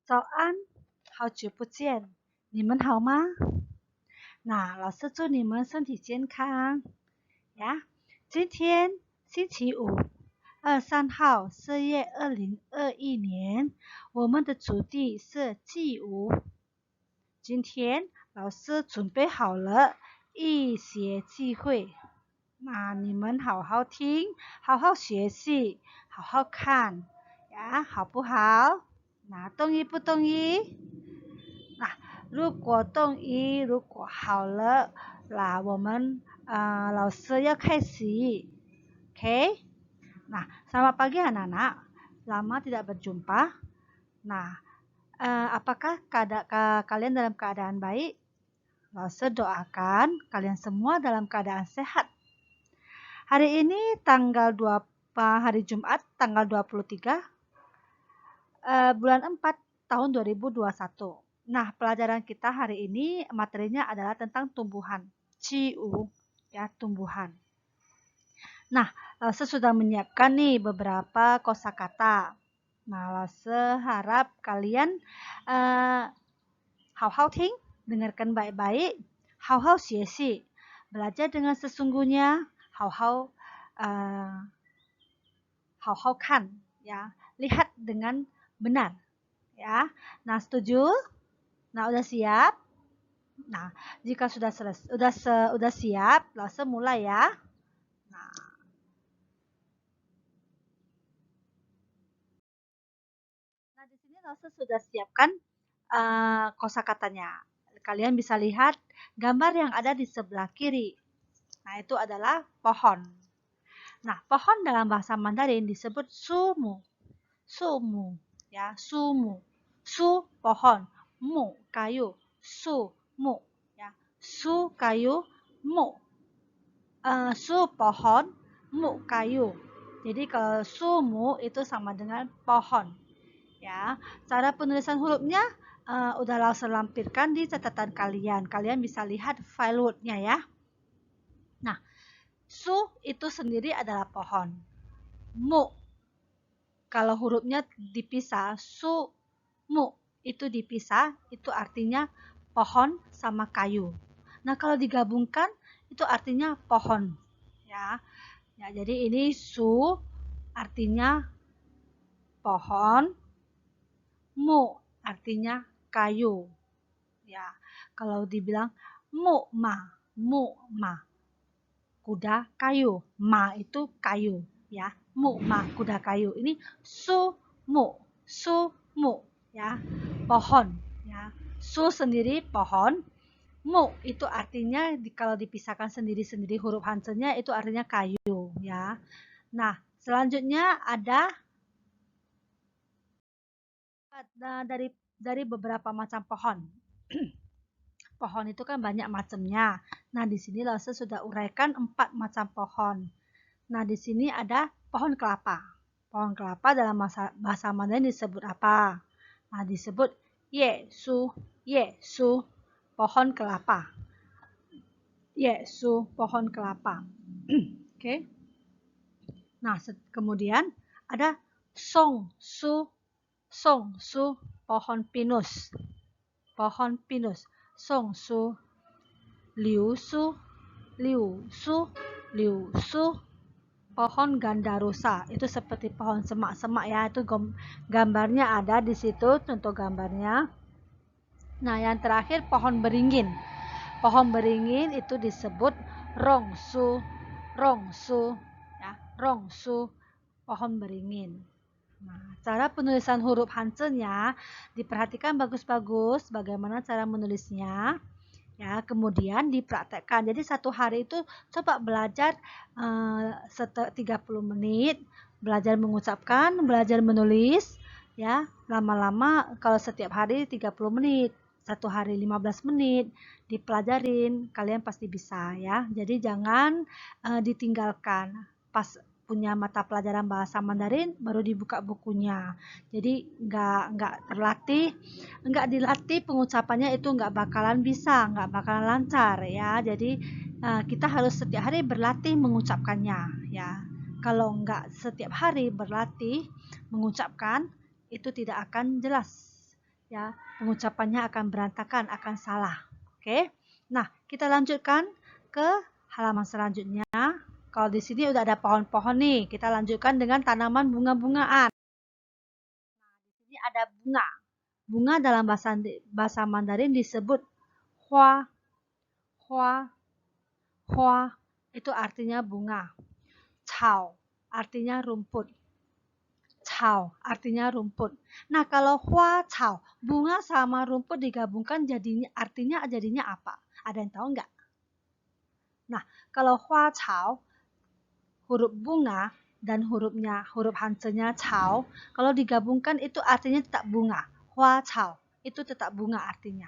早安，好久不见，你们好吗？那老师祝你们身体健康呀。今天星期五，23号4月2021年，我们的主题是祭舞。今天老师准备好了一些机会，那你们好好听，好好学习，好好看呀，好不好？那同意不同意？那如果同意，如果好了，那我们老师要开始，oke? Nah, selamat pagi anak-anak. Lama tidak berjumpa. Nah, apakah kalian dalam keadaan baik? Lalu doakan kalian semua dalam keadaan sehat. Hari ini hari Jumat tanggal 23 bulan 4 tahun 2021. Nah, pelajaran kita hari ini materinya adalah tentang tumbuhan. Ciu, ya, tumbuhan. Nah, Lase sudah menyiapkan nih beberapa kosakata. Nah, Lase harap kalian hau-hau ting, dengarkan baik-baik. Hau-hau xie belajar dengan sesungguhnya. Hau-hau kan, ya, lihat dengan benar, ya. Nah, setuju? Nah, udah siap? Nah, jika sudah siap, langsung mulai ya. Nah, di sini langsung sudah siapkan kosakatanya. Kalian bisa lihat gambar yang ada di sebelah kiri. Nah, itu adalah pohon. Nah, pohon dalam bahasa Mandarin disebut sumu. Sumu, ya, sumu. Su pohon, mu kayu, sumu, ya. Su kayu, mu. Su pohon, mu kayu. Jadi kalau sumu itu sama dengan pohon. Ya, cara penulisan hurufnya udah langsung lampirkan di catatan kalian. Kalian bisa lihat file Word-nya ya. Nah, su itu sendiri adalah pohon. Mu kalau hurufnya dipisah, su, mu itu dipisah, itu artinya pohon sama kayu. Nah, kalau digabungkan itu artinya pohon, ya. Ya, jadi ini su artinya pohon, mu artinya kayu. Ya, kalau dibilang mu ma, kuda kayu, ma itu kayu, ya. Mu ma kuda kayu. Ini su mu ya, pohon ya. Su sendiri pohon, mu itu artinya kalau dipisahkan sendiri-sendiri huruf Hansenya itu artinya kayu ya. Nah, selanjutnya ada dari beberapa macam pohon. Pohon itu kan banyak macamnya. Nah, di sini Lase sudah uraikan 4 macam pohon. Nah, di sini ada pohon kelapa. Pohon kelapa dalam bahasa Mandarin disebut apa? Nah, disebut yesu, pohon kelapa. Yesu, pohon kelapa. Oke. Nah, kemudian ada songsu, pohon pinus. Pohon pinus. Songsu, liusu, pohon gandarusa. Itu seperti pohon semak-semak ya. Itu gambarnya ada di situ, contoh gambarnya. Nah, yang terakhir pohon beringin. Pohon beringin itu disebut rongsu, ya, rongsu, pohon beringin. Nah, cara penulisan huruf Hansenya diperhatikan bagus-bagus bagaimana cara menulisnya. Ya, kemudian dipraktekkan. Jadi satu hari itu coba belajar 30 menit, belajar mengucapkan, belajar menulis, ya. Lama-lama kalau setiap hari 30 menit, satu hari 15 menit dipelajarin, kalian pasti bisa ya. Jadi jangan ditinggalkan. Pas punya mata pelajaran bahasa Mandarin baru dibuka bukunya. Jadi nggak dilatih pengucapannya itu nggak bakalan bisa, nggak bakalan lancar ya. Jadi kita harus setiap hari berlatih mengucapkannya ya. Kalau nggak setiap hari berlatih mengucapkan itu tidak akan jelas ya, pengucapannya akan berantakan, akan salah. Oke. Nah, kita lanjutkan ke halaman selanjutnya. Kalau di sini udah ada pohon-pohon nih, kita lanjutkan dengan tanaman bunga-bungaan. Di sini ada bunga. Bunga dalam bahasa Mandarin disebut hua, hua, hua. Itu artinya bunga. Cao artinya rumput. Cao artinya rumput. Nah, kalau hua cao, bunga sama rumput digabungkan artinya apa? Ada yang tahu nggak? Nah, kalau hua cao, huruf bunga dan huruf hansenya cao, kalau digabungkan itu artinya tetap bunga. Hua cao itu tetap bunga artinya.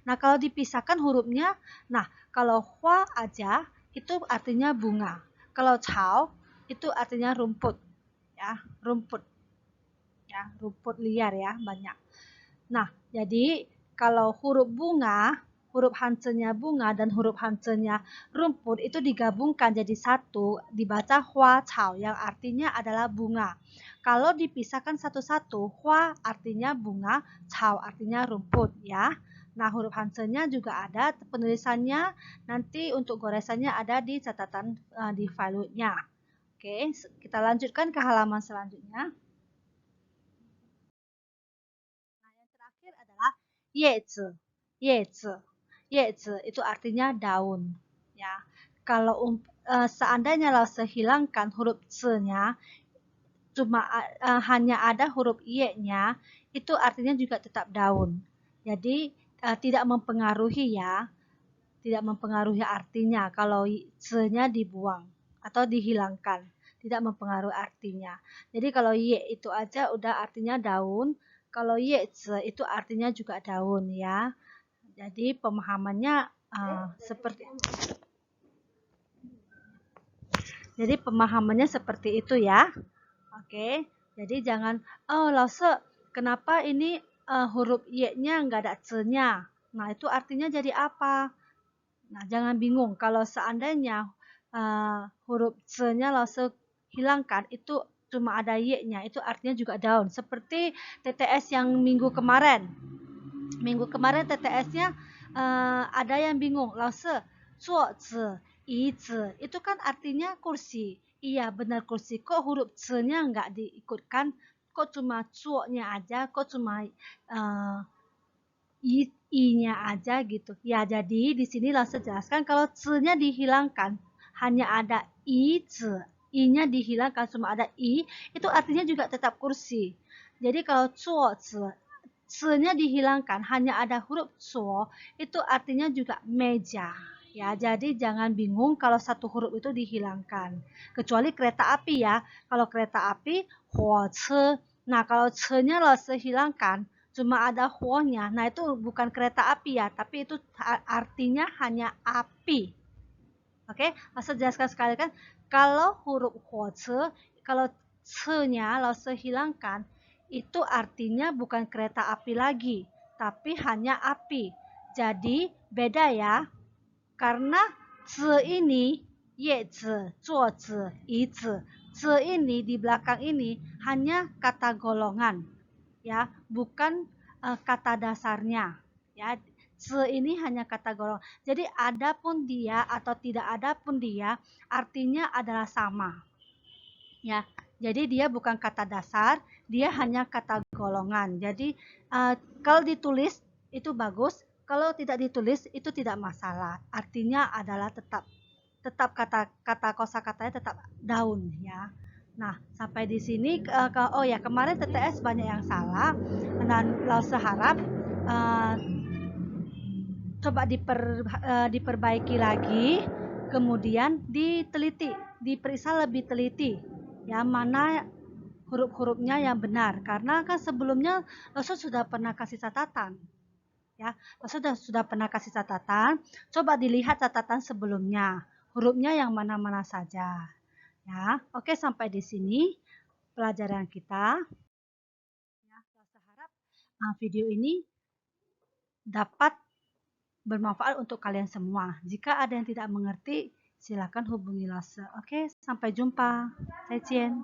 Nah, kalau dipisahkan hurufnya, nah kalau hua aja itu artinya bunga. Kalau cao itu artinya rumput, ya, rumput. Ya, rumput liar ya, banyak. Nah, jadi kalau huruf bunga, huruf hansenya bunga dan huruf hansenya rumput itu digabungkan jadi satu, dibaca hua cao yang artinya adalah bunga. Kalau dipisahkan satu-satu, hua artinya bunga, cao artinya rumput ya. Nah, huruf hansenya juga ada penulisannya, nanti untuk goresannya ada di catatan di file-nya. Oke, kita lanjutkan ke halaman selanjutnya. Terakhir adalah yezi. Yezi. Yezi itu artinya daun. Ya. Kalau seandainya Lause hilangkan huruf c-nya, cuma hanya ada huruf y-nya, itu artinya juga tetap daun. Jadi tidak mempengaruhi ya, tidak mempengaruhi artinya kalau c-nya dibuang atau dihilangkan, tidak mempengaruhi artinya. Jadi kalau y itu aja udah artinya daun, kalau y itu artinya juga daun ya. Jadi pemahamannya seperti itu ya. Oke. Jadi jangan Lause, kenapa ini huruf y-nya nggak ada c-nya? Nah, itu artinya jadi apa? Nah, jangan bingung kalau seandainya huruf c-nya Lause hilangkan, itu cuma ada y-nya, itu artinya juga daun. Seperti TTS yang minggu kemarin. Minggu kemarin TTS-nya ada yang bingung, Lause, zuo zi, yi zi, itu kan artinya kursi. Iya, benar kursi. Kok huruf c-nya nggak diikutkan? Kok cuma zuo-nya aja? Kok cuma i-nya aja gitu. Ya, jadi di sini Lause jelaskan kalau c-nya dihilangkan, hanya ada i-nya dihilangkan cuma ada i, itu artinya juga tetap kursi. Jadi kalau cuo c-nya dihilangkan hanya ada huruf cuo, itu artinya juga meja. Ya, jadi jangan bingung kalau satu huruf itu dihilangkan. Kecuali kereta api ya. Kalau kereta api, huo ce. Nah, kalau c-nya Lause hilangkan, cuma ada huo-nya. Nah, itu bukan kereta api ya, tapi itu artinya hanya api. Oke, Lause jelaskan sekali kan, kalau huruf huo ce, kalau ce-nya Lause hilangkan, itu artinya bukan kereta api lagi, tapi hanya api. Jadi beda ya, karena ce ini, ye ce, zuo ce, yi ce. Ce ini di belakang ini hanya kata golongan, ya, bukan kata dasarnya. Ya, ce ini hanya kata golongan. Jadi ada pun dia atau tidak ada pun dia, artinya adalah sama. Ya, jadi dia bukan kata dasar, dia hanya kata golongan. Jadi kalau ditulis itu bagus, kalau tidak ditulis itu tidak masalah. Artinya adalah tetap kata kosakatanya tetap daun ya. Nah, sampai di sini oh ya, kemarin TTS banyak yang salah dan Lause harap coba diperbaiki lagi, kemudian diteliti, diperiksa lebih teliti ya, mana huruf-hurufnya yang benar, karena kan sebelumnya Lause sudah pernah kasih catatan ya. Lause sudah pernah kasih catatan, coba dilihat catatan sebelumnya, hurufnya yang mana-mana saja ya. Oke, sampai di sini pelajaran kita ya. Lause harap video ini dapat bermanfaat untuk kalian semua. Jika ada yang tidak mengerti, silakan hubungi Lause. Oke, sampai jumpa. Zaijian.